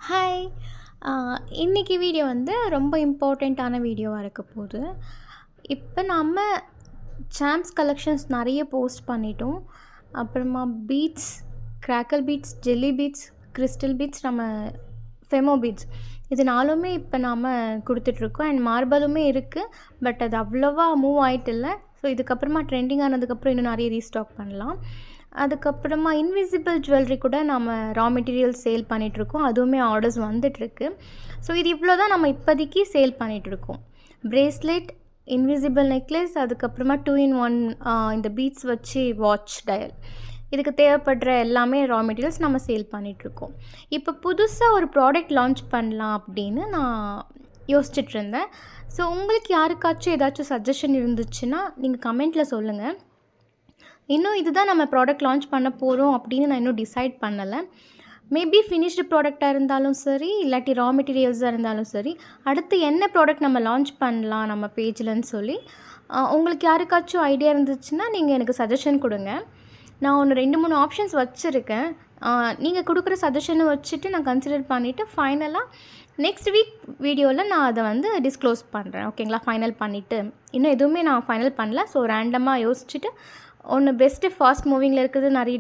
Hi! அ இன்னைக்கு video வந்து ரொம்ப இம்பார்ட்டண்ட்டான வீடியோவா இருக்க போது. இப்ப நம்ம சாம்ஸ் கலெக்ஷன்ஸ் நெறைய போஸ்ட் பண்ணிட்டோம். அப்புறமா beads, crackle beads, jelly beads, crystal beads, நம்ம ஃபெமோ பீட்ஸ் இது 4மே இப்ப நாம குடுத்துட்ருக்கோம். அண்ட் மார்பலுமே இருக்கு. பட் அது அவ்வளவா மூவ் ஆயிட்டு இல்ல. ஸோ இதுக்கப்புறமா ட்ரெண்டிங் ஆனதுக்கப்புறம் இன்னும் நெறைய ரீஸ்டாக் பண்ணலாம். அதுக்கப்புறமா இன்விசிபிள் ஜுவல்லரி கூட நம்ம ரா மெட்டீரியல்ஸ் சேல் பண்ணிகிட்ருக்கோம். அதுவுமே ஆர்டர்ஸ் வந்துட்டுருக்கு. ஸோ இது இவ்வளோ தான் நம்ம இப்போதைக்கு சேல் பண்ணிகிட்ருக்கோம். பிரேஸ்லெட், இன்விசிபிள் நெக்லஸ், அதுக்கப்புறமா 2 இன் 1 இந்த பீட்ஸ் வச்சு வாட்ச் டயல். இதுக்கு தேவைப்படுற எல்லாமே ரா மெட்டீரியல்ஸ் நம்ம சேல் பண்ணிகிட்ருக்கோம். இப்போ புதுசா ஒரு ப்ராடக்ட் லான்ச் பண்ணலாம் அப்படின்னு நான் யோசிச்சுட்ருந்தேன். ஸோ உங்களுக்கு யாருக்காச்சும் ஏதாச்சும் சஜஷன் இருந்துச்சுன்னா, நீங்க கமெண்ட்ல சொல்லுங்க. இன்னும் இதுதான் நம்ம ப்ராடக்ட் லான்ச் பண்ண போறோம் அப்படின்னு நான் இன்னும் டிசைட் பண்ணல. மேபி ஃபினிஷ்டு ப்ராடக்ட்டா இருந்தாலும் சரி, இல்லாட்டி ரா மெட்டீரியல்ஸா இருந்தாலும் சரி, அடுத்து என்ன ப்ராடக்ட் நம்ம லான்ச் பண்ணலாம் நம்ம பேஜ்லன்னு சொல்லி, உங்களுக்கு யாருக்காச்சும் ஐடியா இருந்துச்சுன்னா, நீங்க எனக்கு சஜஷன் குடுங்க. நான் ஒண்ணு 2, 3 ஆப்ஷன்ஸ் வச்சிருக்கேன். நீங்க குடுக்குற சஜஷன வச்சுட்டு நான் கன்சிடர் பண்ணிட்டு ஃபைனலா நெக்ஸ்ட் வீக் வீடியோல நான் அத வந்து டிஸ்க்ளோஸ் பண்றேன். ஓகேங்களா? ஃபைனல் பண்ணிட்டு. இன்னும் எதுவுமே நான் ஃபைனல் பண்ணல. ஸோ ரேண்டமா யோசிச்சுட்டு, ஒண்ணு பெஸ்ட்டு ஃபாஸ்ட் மூவிங்ல இருக்கிறது நெறைய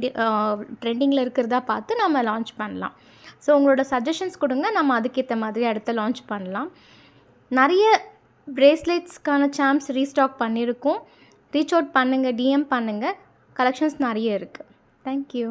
ட்ரெண்டிங்கில இருக்கிறதா பார்த்து நம்ம லான்ச் பண்ணலாம். ஸோ உங்களோட சஜஷன்ஸ் குடுங்க. நம்ம அதுக்கேத்த மாதிரி அடுத்து லான்ச் பண்ணலாம். நெறைய பிரேஸ்லெட்ஸ்க்கான சாம்ஸ் ரீஸ்டாக் பண்ணியிருக்கோம். ரீச் அவுட் பண்ணுங்க. டிஎம் பண்ணுங்க. கலெக்ஷன்ஸ் நெறைய இருக்கு. Thank you.